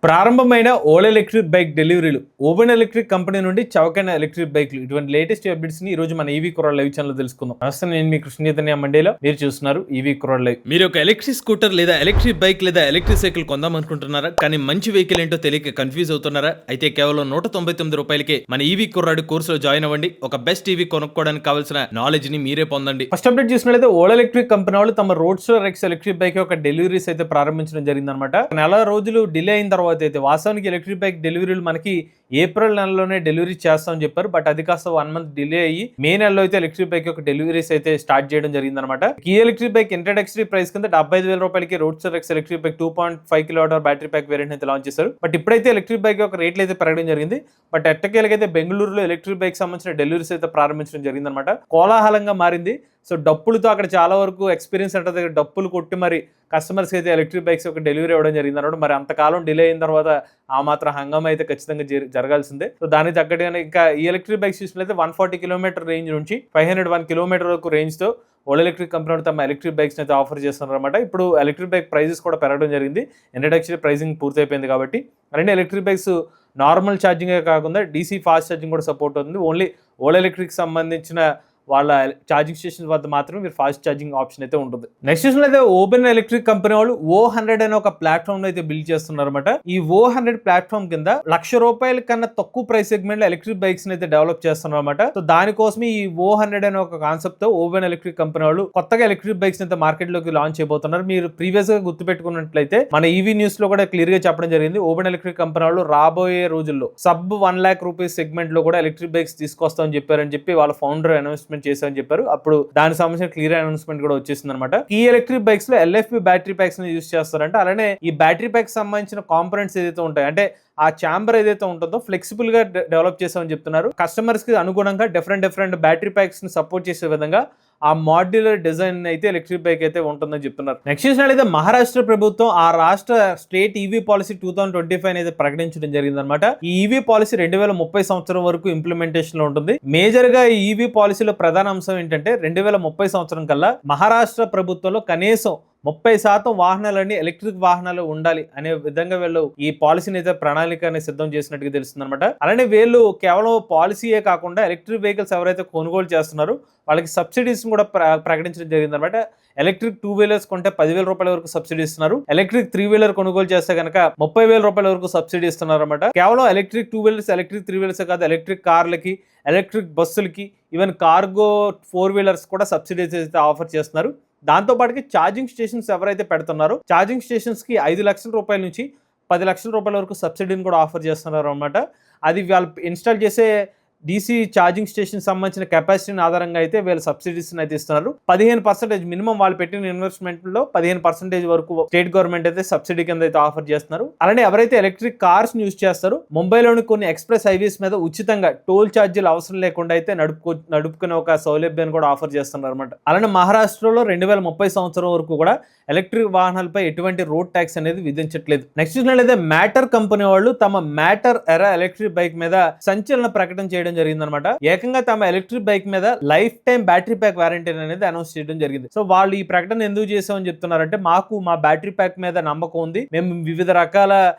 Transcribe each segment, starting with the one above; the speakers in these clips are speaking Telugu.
ప్రారంభమైన ఓలా ఎలక్ట్రిక్ బైక్ డెలివరీలు ఓబెన్ ఎలక్ట్రిక్ కంపెనీ నుండి చౌకైన ఎలక్ట్రిక్ బైక్లు ఇటువంటి లేటెస్ట్ అప్డేట్స్ ని ఈ రోజు మన ఈవీ కుర్రాడ్ లైవ్ ఛానల్ తెలుసుకుందాం. నమస్తే, నేను మీ కృష్ణ చైతన్య మండేలో. మీరు చూస్తున్నారు ఈవీ కుర్రాడ్ లైవ్. మీరు ఒక ఎలక్ట్రిక్ స్కూటర్ లేదా ఎలక్ట్రిక్ బైక్ లేదా ఎలక్ట్రిక్ సైకిల్ కొందాం అనుకుంటున్నారా? కానీ మంచి వెహికల్ ఏంటో తెలియక కన్ఫ్యూజ్ అవుతున్నారా? అయితే కేవలం 199 రూపాయలకే మన ఈవీ కుర్రాడ్ కోర్సులో జాయిన్ అవ్వండి. ఒక బెస్ట్ ఈవీ కొనుక్కోవడానికి కావాల్సిన నాలెడ్జ్ ని మీరే పొందండి. ఫస్ట్ అప్డేట్ చూసినట్లయితే ఓలా ఎలక్ట్రిక్ కంపెనీ వాళ్ళు తమ రోడ్స్టర్ ఎక్స్ ఎలక్ట్రిక్ బైక్ యొక్క డెలివరీస్ అయితే ప్రారంభించడం జరిగిందనమాట. నెల రోజులు డిలే అయిన తర్వాత అయితే వాస్తవానికి ఎలక్ట్రిక్ బైక్ డెలివరీలు మనకి ఏప్రిల్ నెలలోనే డెలివరీ చేస్తామని చెప్పారు. బట్ అది కాస్త 1 మంత్ డిలే అయ్యి మే నెలలో అయితే ఎలక్ట్రిక్ బైక్ యొక్క డెలివరీస్ అయితే స్టార్ట్ చేయడం జరిగింది అనమాట. ఈ ఎలక్ట్రిక్ బైక్ ఇంట్రడక్టరీ ప్రైస్ కింద 75,000 రూపాయలకి roadster X electric bike 2.5 kilowatt battery pack variant అయితే లాంచ్ చేశారు. బట్ ఇప్పుడైతే ఎలక్ట్రిక్ బైక్ యొక్క రేట్లు అయితే పెరగడం జరిగింది. బట్ ఎట్టకేలకైతే బెంగళూరులో ఎలక్ట్రిక్ బైక్ సంబంధించిన డెలివరీస్ అయితే ప్రారంభించడం జరిగింది అనమాట. కోలాహలంగా మారింది. సో డప్పులతో అక్కడ చాలా వరకు ఎక్స్పీరియన్స్ అంటే దగ్గర డప్పులు కొట్టి మరి కస్టమర్స్ అయితే ఎలక్ట్రిక్ బైక్స్ యొక్క డెలివరీ ఇవ్వడం జరిగింది అనమాట. మరి అంతకాలం డిలే అయిన తర్వాత ఆ మాత్రం హంగామా అయితే ఖచ్చితంగా జరగాల్సిందే. సో దానికి తగ్గట్టుగానే ఇంకా ఈ ఎలక్ట్రిక్ బైక్స్ చూసినట్లయితే 140 కిలోమీటర్ రేంజ్ నుంచి 501 కిలోమీటర్ వరకు రేంజ్ తో ఓలా ఎలక్ట్రిక్ కంపెనీ తమ ఎలక్ట్రిక్ బైక్స్ అయితే ఆఫర్ చేస్తున్నారు అనమాట. ఇప్పుడు ఎలక్ట్రిక్ బైక్ ప్రైజెస్ కూడా పెరగడం జరిగింది. ఇంట్రడక్టరీ ప్రైజింగ్ పూర్తయిపోయింది కాబట్టి రెండు ఎలక్ట్రిక్ బైక్స్ నార్మల్ ఛార్జింగే కాకుండా డీసీ ఫాస్ట్ ఛార్జింగ్ కూడా సపోర్ట్ అవుతుంది. ఓన్లీ ఓలా ఎలక్ట్రిక్ సంబంధించిన వాళ్ళ ఛార్జింగ్ స్టేషన్ వద్ద మాత్రం మీరు ఫాస్ట్ ఛార్జింగ్ ఆప్షన్ అయితే ఉంటుంది. నెక్స్ట్ చూసిన అయితే ఓపెన్ ఎలక్ట్రిక్ కంపెనీ వాళ్ళు O100 అనే ఒక ప్లాట్ఫామ్ అయితే బిల్డ్ చేస్తున్నారు అనమాట. ఈ O100 ప్లాట్ఫామ్ కింద ₹1,00,000 కన్నా తక్కువ ప్రైస్ సెగ్మెంట్ లో ఎలక్ట్రిక్ బైక్స్ అయితే డెవలప్ చేస్తున్నారు అనమాట. సో దానికోసమే ఈ O100 అనే ఒక కాన్సెప్ట్ తో ఓపెన్ ఎలక్ట్రిక్ కంపెనీ వాళ్ళు కొత్తగా ఎలక్ట్రిక్ బైక్స్ అయితే మార్కెట్ లోకి లాంచ్ చేయబోతున్నారు. మీరు ప్రీవియస్ గా గుర్తుపెట్టుకున్నట్లయితే మన ఈవీ న్యూస్ లో కూడా క్లియర్ గా చెప్పడం జరిగింది. ఓపెన్ ఎలక్ట్రిక్ కంపెనీ వాళ్ళు రాబోయే రోజుల్లో సబ్ ₹1,00,000 సెగ్మెంట్ లో కూడా ఎలక్ట్రిక్ బైక్స్ తీసుకొస్తామని చెప్పారని చెప్పి వాళ్ళ ఫౌండర్ అనౌన్స్మెంట్ చేశారని చెప్పారు. అప్పుడు దానికి సంబంధించిన క్లియర్ అనౌన్స్మెంట్ కూడా వచ్చేసింది అనమాట. ఈ ఎలక్ట్రిక్ బైక్స్ లో LFP బ్యాటరీ ప్యాక్స్ ని యూస్ చేస్తారంటే, అలానే ఈ బ్యాటరీ ప్యాక్ సంబంధించిన కాంపోనెంట్స్ ఏదైతే ఉంటాయి అంటే ఆ ఛాంబర్ ఏదైతే ఉంటుందో ఫ్లెక్సిబుల్ గా డెవలప్ చేసామని చెప్తున్నారు. కస్టమర్స్ కి అనుగుణంగా డిఫరెంట్ బ్యాటరీ ప్యాక్స్ ని సపోర్ట్ చేసే విధంగా ఆ మాడ్యులర్ డిజైన్ అయితే ఎలక్ట్రిక్ బైక్ అయితే ఉంటుందని చెప్తున్నారు. నెక్స్ట్ చూసినట్లయితే మహారాష్ట్ర ప్రభుత్వం ఆ రాష్ట్ర స్టేట్ ఈవీ పాలసీ 2025 అయితే ప్రకటించడం జరిగింది అనమాట. ఈ ఈవీ పాలసీ 2030 సంవత్సరం వరకు ఇంప్లిమెంటేషన్ లో ఉంటుంది. మేజర్ గా ఈ ఈవీ పాలసీలో ప్రధాన అంశం ఏంటంటే 2030 సంవత్సరం కల్లా మహారాష్ట్ర ప్రభుత్వంలో కనీసం 30% వాహనాలన్నీ ఎలక్ట్రిక్ వాహనాలు ఉండాలి అనే విధంగా వీళ్ళు ఈ పాలసీని అయితే ప్రణాళికని సిద్ధం చేసినట్టుగా తెలుస్తుంది అనమాట. అలానే వీళ్ళు కేవలం పాలసీయే కాకుండా ఎలక్ట్రిక్ వెహికల్స్ ఎవరైతే కొనుగోలు చేస్తున్నారో వాళ్ళకి సబ్సిడీస్ కూడా ప్రకటించడం జరిగింది అనమాట. ఎలక్ట్రిక్ 2 వీలర్స్ కొంటే 10,000 రూపాయల వరకు సబ్సిడీ ఇస్తున్నారు. ఎలక్ట్రిక్ 3 వీలర్ కొనుగోలు చేస్తే కనుక 30,000 రూపాయల వరకు సబ్సిడీ ఇస్తున్నారు అనమాట. కేవలం ఎలక్ట్రిక్ 2 వీలర్స్ ఎలక్ట్రిక్ 3 వీలర్స్ కాదు, ఎలక్ట్రిక్ కార్లకి, ఎలక్ట్రిక్ బస్సులకి, ఈవెన్ కార్గో 4 వీలర్స్ కూడా సబ్సిడీస్ అయితే ఆఫర్ చేస్తున్నారు. దాంతో పాటుకి ఛార్జింగ్ స్టేషన్స్ ఎవరైతే పెడుతున్నారో ఛార్జింగ్ స్టేషన్స్ కి 5 లక్షల రూపాయల నుంచి 10 లక్షల రూపాయల వరకు సబ్సిడీని కూడా ఆఫర్ చేస్తున్నారు అనమాట. అది వాళ్ళు ఇన్స్టాల్ చేసే DC ఛార్జింగ్ స్టేషన్ సంబంధించిన కెపాసిటీని ఆధారంగా అయితే వీళ్ళు సబ్సిడీస్ అయితే ఇస్తున్నారు. 15% మినిమం వాళ్ళు పెట్టిన ఇన్వెస్ట్మెంట్ లో 15% వరకు స్టేట్ గవర్నమెంట్ అయితే సబ్సిడీ కింద అయితే ఆఫర్ చేస్తున్నారు. అలానే ఎవరైతే ఎలక్ట్రిక్ కార్స్ యూజ్ చేస్తారో ముంబైలోని కొన్ని ఎక్స్ప్రెస్ హైవేస్ మీద ఉచితంగా టోల్ ఛార్జీలు అవసరం లేకుండా అయితే నడుపుకునే ఒక సౌలభ్యాన్ని కూడా ఆఫర్ చేస్తున్నారు అనమాట. అలానే మహారాష్ట్రలో 2030 సంవత్సరం వరకు కూడా ఎలక్ట్రిక్ వాహనాలపై ఎటువంటి రోడ్ ట్యాక్స్ అనేది విధించట్లేదు. నెక్స్ట్ చూసినట్లయితే మ్యాటర్ కంపెనీ వాళ్ళు తమ మ్యాటర్ ఎరా ఎలక్ట్రిక్ బైక్ మీద సంచలన ప్రకటన చేయడం జరిగిందనమాట. ఏకంగా తమ ఎలక్ట్రిక్ బైక్ మీద life time battery pack warranty అనేది అనౌన్స్ చేయడం జరిగింది. సో వాళ్ళు ఈ ప్రకటన ఎందుకు చేసామని చెప్తున్నారంటే, మాకు మా బ్యాటరీ ప్యాక్ మీద నమ్మకం ఉంది. మేము వివిధ రకాల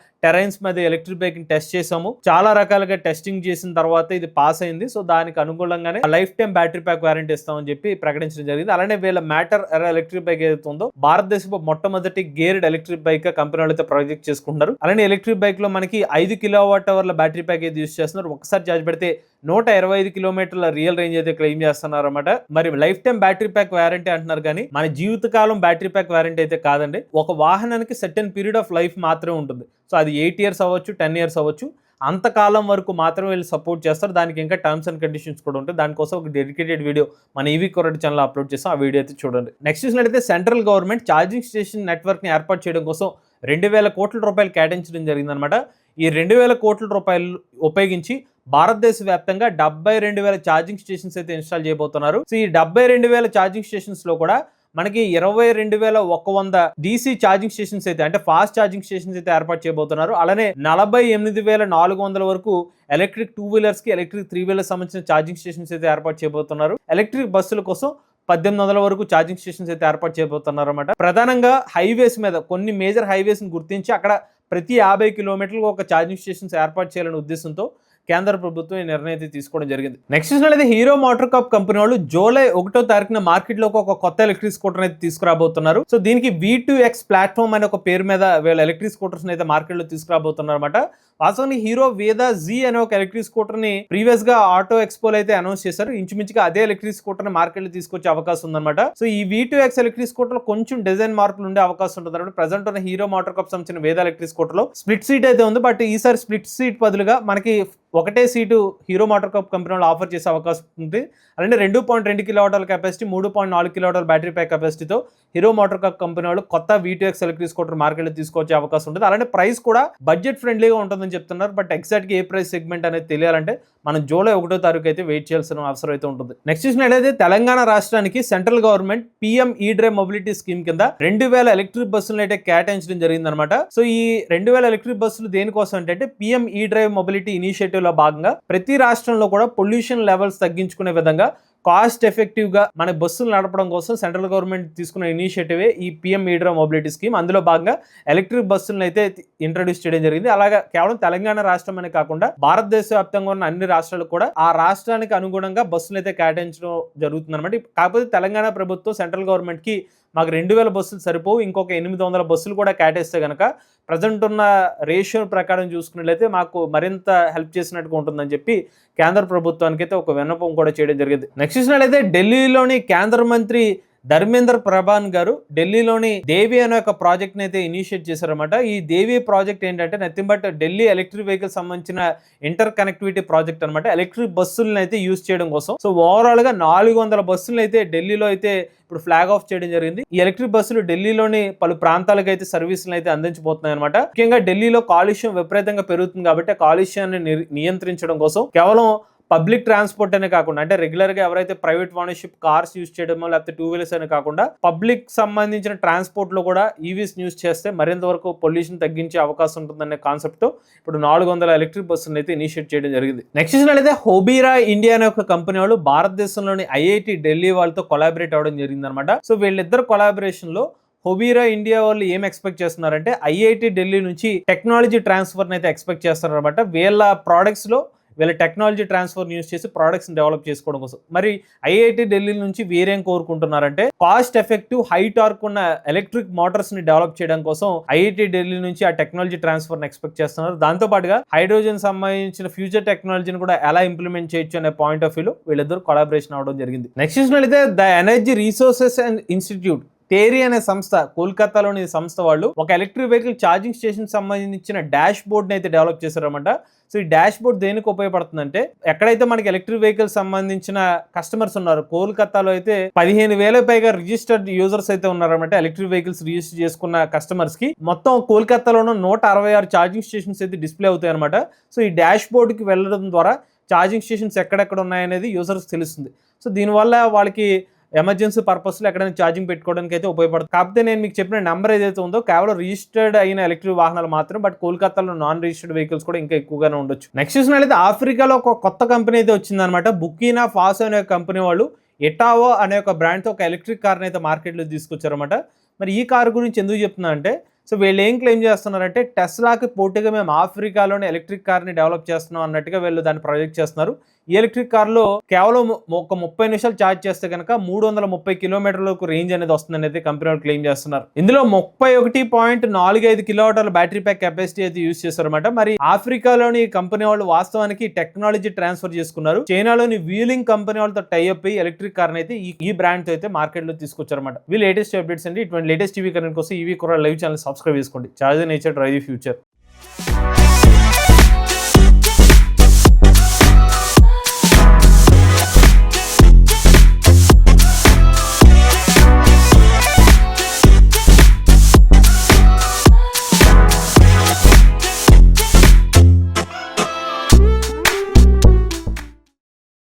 టెరైన్స్ మీద ఎలక్ట్రిక్ బైక్ ని టెస్ట్ చేసాము. చాలా రకాలుగా టెస్టింగ్ చేసిన తర్వాత ఇది పాస్ అయింది. సో దానికి అనుగుణంగానే life time battery pack warranty ఇస్తామని చెప్పి ప్రకటించడం జరిగింది. అలానే వీళ్ళ మ్యాటర్ ఎలక్ట్రిక్ బైక్ ఏదైతే ఉందో భారతదేశంలో మొట్టమొదటి గేర్డ్ ఎలక్ట్రిక్ బైక్ కంపెనీ అయితే ప్రాజెక్ట్ చేసుకుంటున్నారు. అలానే ఎలక్ట్రిక్ బైక్ లో మనకి 5 కిలోవాట్ అవర్ల బ్యాటరీ ప్యాక్ అయితే యూజ్ చేస్తున్నారు. ఒకసారి ఛార్జ్ పెడితే 125 కిలోమీటర్ల రియల్ రేంజ్ అయితే క్లెయిమ్ చేస్తున్నారు అనమాట. మరి life time battery pack warranty అంటున్నారు కానీ మన జీవితకాలం బ్యాటరీ ప్యాక్ వారంటీ అయితే కాదండి. ఒక వాహనానికి సర్టెన్ పీరియడ్ ఆఫ్ లైఫ్ మాత్రమే ఉంటుంది. సో అది 8 ఇయర్స్ అవ్వచ్చు, 10 ఇయర్స్ అవ్వచ్చు. అంతకాలం వరకు మాత్రమే వీళ్ళు సపోర్ట్ చేస్తారు. దానికి ఇంకా టర్మ్స్ అండ్ కండిషన్స్ కూడా ఉంటాయి. దానికోసం ఒక డెడికేటెడ్ వీడియో మన ఈవీ కుర్రాడ్ ఛానల్ అప్లోడ్ చేస్తాం. ఆ వీడియో అయితే చూడండి. నెక్స్ట్ చూసినట్లయితే central government charging station network ని ఏర్పాటు చేయడం కోసం 2,000 కోట్ల రూపాయలు కేటాయించడం జరిగిందనమాట. ఈ 2,000 కోట్ల రూపాయలు ఉపయోగించి భారతదేశ వ్యాప్తంగా 72,000 ఛార్జింగ్ స్టేషన్స్ అయితే ఇన్స్టాల్ చేయబోతున్నారు. సో ఈ 72,000 ఛార్జింగ్ స్టేషన్స్ లో కూడా మనకి 22,100 DC ఛార్జింగ్ స్టేషన్స్ అయితే అంటే ఫాస్ట్ ఛార్జింగ్ స్టేషన్స్ అయితే ఏర్పాటు చేయబోతున్నారు. అలానే 48,400 వరకు ఎలక్ట్రిక్ 2 వీలర్స్ కి, ఎలక్ట్రిక్ 3 వీలర్స్ సంబంధించిన ఛార్జింగ్ స్టేషన్స్ అయితే ఏర్పాటు చేయబోతున్నారు. ఎలక్ట్రిక్ బస్సుల కోసం 1800 వరకు ఛార్జింగ్ స్టేషన్స్ అయితే ఏర్పాటు చేయబోతున్నారు అన్నమాట. ప్రధానంగా హైవేస్ మీద కొన్ని మేజర్ హైవేస్ ని గుర్తించి అక్కడ ప్రతి 50 కిలోమీటర్లకు ఒక ఛార్జింగ్ స్టేషన్స్ ఏర్పాటు చేయాలనే ఉద్దేశంతో కేంద్ర ప్రభుత్వం ఈ నిర్ణయం అయితే తీసుకోవడం జరిగింది. నెక్స్ట్ చూసినట్లయితే హీరో మోటార్ కప్ కంపెనీ వాళ్ళు జూలై 1వ తారీఖున మార్కెట్లోకి ఒక కొత్త ఎలక్ట్రిక్ స్కూటర్ అయితే తీసుకురాబోతున్నారు. సో దీనికి V2X ప్లాట్ఫామ్ అనే ఒక పేరు మీద వీళ్ళ ఎలక్ట్రిక్ స్కూటర్స్ అయితే మార్కెట్లో తీసుకురాబోతున్నారు అనమాట. వాస్తవానికి హీరో వేదా జీ అనే ఒక ఎలక్ట్రిక్ స్కూటర్ ని ప్రీవియస్ గా ఆటో ఎక్స్పోలో అయితే అనౌన్స్ చేశారు. ఇంచుమించుగా అదే ఎలక్ట్రిక్ స్కూటర్ ని మార్కెట్ లో తీసుకొచ్చే అవకాశం ఉందన్నమాట. సో ఈ V2X ఎలక్ట్రిక్ స్కూటర్ లో కొంచెం డిజైన్ మార్పులు ఉండే అవకాశం ఉంటుంది అనమాట. ప్రెసెంట్ ఉన్న హీరో మోటార్ కప్ సంబంధించిన వేదా ఎలక్ట్రిక్ స్కూటర్ లో స్ప్లిట్ సీట్ అయితే ఉంది. బట్ ఈసారి స్ప్లిట్ సీట్ బదులుగా మనకి ఒకటే seat Hero MotoCorp company వాళ్ళు ఆఫర్ చేసే అవకాశం ఉంది. అలాగే 2.2 కిలోవాట్ల కెపాసిటీ 3.4 కిలోవాట్ల బ్యాటరీ ప్యాక్ కెపాసిటీతో హీరో మోటార్ కప్ కంపెనీ వాళ్ళు కొత్త V2X ఎలక్ట్రిక్ స్కూటర్ మార్కెట్లో తీసుకొచ్చే అవకాశం ఉంటుంది. అలాగే ప్రైస్ కూడా బడ్జెట్ ఫ్రెండ్లీగా ఉంటుందని చెప్తున్నారు. బట్ ఎగ్జాక్ట్గా ఏ ప్రైస్ సెగ్మెంట్ అనేది తెలియాలంటే మనం జూలై 1వ తారీఖు అయితే వెయిట్ చేయాల్సిన అవసరం అయితే ఉంటుంది. నెక్స్ట్ చూసినట్లయితే తెలంగాణ రాష్ట్రానికి central government PM E-Drive mobility scheme కింద 2000 ఎలక్ట్రిక్ బస్సులను అయితే కేటాయించడం జరిగిందనమాట. సో ఈ 2000 ఎలక్ట్రిక్ బస్సులు దేనికోసం అంటే PM E-Drive మొబిలిటీ ఇనిషియేటివ్ లో భాగంగా ప్రతి రాష్ట్రంలో కూడా పొల్యూషన్ లెవెల్స్ తగ్గించుకునే విధంగా కాస్ట్ ఎఫెక్టివ్ గా మన బస్సులు నడపడం కోసం సెంట్రల్ గవర్నమెంట్ తీసుకున్న ఇనిషియేటివ్ ఈ PM E-Drive మొబిలిటీ స్కీమ్. అందులో భాగంగా ఎలక్ట్రిక్ బస్సులను అయితే ఇంట్రడ్యూస్ చేయడం జరిగింది. అలాగే కేవలం తెలంగాణ రాష్ట్రం అనే కాకుండా భారతదేశ వ్యాప్తంగా ఉన్న అన్ని రాష్ట్రాలు కూడా ఆ రాష్ట్రానికి అనుగుణంగా బస్సులు అయితే కేటాయించడం జరుగుతుంది అనమాట. కాకపోతే తెలంగాణ ప్రభుత్వం సెంట్రల్ గవర్నమెంట్ కి మాకు 2000 బస్సులు సరిపోవు, ఇంకొక 800 బస్సులు కూడా కేటాయిస్తే కనుక ప్రజెంట్ ఉన్న రేషియో ప్రకారం చూసుకున్నట్లయితే మాకు మరింత హెల్ప్ చేసినట్టుగా ఉంటుందని చెప్పి కేంద్ర ప్రభుత్వానికి అయితే ఒక విన్నపం కూడా చేయడం జరిగింది. నెక్స్ట్ చూసినట్లయితే ఢిల్లీలోని కేంద్ర మంత్రి ధర్మేంద్ర ప్రధాన్ గారు ఢిల్లీలోని దేవి అనే ఒక ప్రాజెక్ట్ ని అయితే ఇనిషియేట్ చేశారన్నమాట. ఈ దేవి ప్రాజెక్ట్ ఏంటంటే nothing but Delhi electric vehicle సంబంధించిన ఇంటర్ కనెక్టివిటీ ప్రాజెక్ట్ అనమాట. ఎలక్ట్రిక్ బస్సులను అయితే యూజ్ చేయడం కోసం. సో ఓవరాల్ గా 400 బస్సులను అయితే ఢిల్లీలో అయితే ఇప్పుడు ఫ్లాగ్ ఆఫ్ చేయడం జరిగింది. ఈ ఎలక్ట్రిక్ బస్సులు ఢిల్లీలోని పలు ప్రాంతాలకు అయితే సర్వీసులు అయితే అందించబోతున్నాయి అనమాట. ముఖ్యంగా ఢిల్లీలో కాలుష్యం విపరీతంగా పెరుగుతుంది కాబట్టి కాలుష్యాన్ని నియంత్రించడం కోసం కేవలం పబ్లిక్ ట్రాన్స్పోర్ట్ అనే కాకుండా అంటే రెగ్యులర్ గా ఎవరైతే ప్రైవేట్ ఓనర్షిప్ కార్స్ యూజ్ చేయడమో లేకపోతే 2 వీలర్స్ అనే కాకుండా పబ్లిక్ సంబంధించిన ట్రాన్స్పోర్ట్ లో కూడా ఈవీస్ యూజ్ చేస్తే మరింత వరకు పొల్యూషన్ తగ్గించే అవకాశం ఉంటుందనే కాన్సెప్ట్ తో ఇప్పుడు 400 ఎలక్ట్రిక్ బస్సులను అయితే ఇనిషియేట్ చేయడం జరిగింది. నెక్స్ట్ చూసినట్లయితే హోబీరా ఇండియా అనే ఒక కంపెనీ వాళ్ళు భారతదేశంలోని IIT ఢిల్లీ వాళ్ళతో కొలాబరేట్ అవ్వడం జరిగింది అనమాట. సో వీళ్ళిద్దరు కొలాబరేషన్ లో హోబీరా ఇండియా వాళ్ళు ఏం ఎక్స్పెక్ట్ చేస్తున్నారంటే IIT ఢిల్లీ నుంచి టెక్నాలజీ ట్రాన్స్ఫర్ అయితే ఎక్స్పెక్ట్ చేస్తారనమాట. వీళ్ళ ప్రోడక్ట్స్ లో వీళ్ళ టెక్నాలజీ ట్రాన్స్ఫర్ యూజ్ చేసి ప్రోడక్ట్స్ డెవలప్ చేసుకోవడం కోసం. మరి IIT ఢిల్లీ నుంచి వీరేం కోరుకుంటున్నారంటే కాస్ట్ ఎఫెక్టివ్ హై టార్క్ ఉన్న ఎలక్ట్రిక్ మోటార్స్ ని డెవలప్ చేయడం కోసం IIT ఢిల్లీ నుంచి ఆ టెక్నాలజీ ట్రాన్స్ఫర్ ఎక్స్పెక్ట్ చేస్తున్నారు. దాంతో పాటుగా హైడ్రోజన్ సంబంధించిన ఫ్యూచర్ టెక్నాలజీని కూడా ఎలా ఇంప్లిమెంట్ చేయొచ్చు అనే పాయింట్ ఆఫ్ వ్యూలో వీళ్ళిద్దరు కొలాబరేషన్ అవడం జరిగింది. నెక్స్ట్ చూసినట్లయితే the energy resources and institute TERI అనే సంస్థ, కోల్కతాలోని సంస్థ వాళ్ళు ఒక ఎలక్ట్రిక్ వెహికల్ ఛార్జింగ్ స్టేషన్ సంబంధించిన డాష్ బోర్డ్ ని అయితే డెవలప్ చేశారన్నమాట. సో ఈ డాష్ బోర్డ్ దేనికి ఉపయోగపడుతుందంటే ఎక్కడైతే మనకి ఎలక్ట్రిక్ వెహికల్ సంబంధించిన కస్టమర్స్ ఉన్నారు, కోల్కతాలో అయితే 15,000 పైగా రిజిస్టర్డ్ యూజర్స్ అయితే ఉన్నారన్నమాట. ఎలక్ట్రిక్ వెహికల్స్ రిజిస్టర్ చేసుకున్న కస్టమర్స్ కి మొత్తం కోల్కతాలోనూ 166 ఛార్జింగ్ స్టేషన్స్ అయితే డిస్ప్లే అవుతాయి అనమాట. సో ఈ డాష్ బోర్డ్ కి వెళ్ళడం ద్వారా ఛార్జింగ్ స్టేషన్స్ ఎక్కడెక్కడ ఉన్నాయనేది యూజర్స్ తెలుస్తుంది. సో దీనివల్ల వాళ్ళకి ఎమర్జెన్సీ పర్పస్లో ఎక్కడైనా ఛార్జింగ్ పెట్టుకోవడానికి అయితే ఉపయోగపడుతుంది. కాకపోతే నేను మీకు చెప్పిన నెంబర్ ఏదైతే ఉందో కేవలం రిజిస్టర్డ్ అయిన ఎలక్ట్రిక్ వాహనాలు మాత్రం, బట్ కోల్కతాలో నాన్ రిజిస్టర్డ్ వెహికల్స్ కూడా ఇంకా ఎక్కువగానే ఉండొచ్చు. నెక్స్ట్ చూసినట్లయితే ఆఫ్రికాలో ఒక కొత్త కంపెనీ అయితే వచ్చిందనమాట. బుకీనా ఫాసో అనే కంపెనీ వాళ్ళు ఎటావో అనే ఒక బ్రాండ్తో ఒక ఎలక్ట్రిక్ కార్ని అయితే మార్కెట్లో తీసుకొచ్చారన్నమాట. మరి ఈ కార్ గురించి ఎందుకు చెప్తున్నా అంటే సో వీళ్ళు ఏం క్లెయిమ్ చేస్తున్నారంటే టెస్లాకి పోటీగా మేము ఆఫ్రికాలోని ఎలక్ట్రిక్ కార్ని డెవలప్ చేస్తున్నాం అన్నట్టుగా వీళ్ళు దాన్ని ప్రొజెక్ట్ చేస్తున్నారు. ఈ ఎలక్ట్రిక్ కార్లో కేవలం ఒక 30 నిమిషాలు ఛార్జ్ చేస్తే కనుక 330 కిలోమీటర్లకు రేంజ్ అనేది వస్తుందని అయితే కంపెనీ వాళ్ళు క్లెయిమ్ చేస్తున్నారు. ఇందులో 31.45 కిలోవాట్ల బ్యాటరీ ప్యాక్ కెపాసిటీ అయితే యూజ్ చేస్తారన్నమాట. మరి ఆఫ్రికాలోని కంపెనీ వాళ్ళు వాస్తవానికి టెక్నాలజీ ట్రాన్స్ఫర్ చేసుకున్నారు. చైనాలోని వీలింగ్ కంపెనీ వాళ్ళతో టైఅప్ అయ్యి ఎలక్ట్రిక్ కార్ని అయితే ఈ బ్రాండ్ తో అయితే మార్కెట్ లో తీసుకొచ్చారన్నమాట. ఇవి లేటెస్ట్ అప్డేట్స్ అండి. ఇటువంటి లేటెస్ట్ టీవీ కరెంట్ కోసం ఈవీ కుర్రాళ్ళు లైవ్ ఛానల్ సబ్స్క్రైబ్ చేసుకోండి. Charge nature drive the future.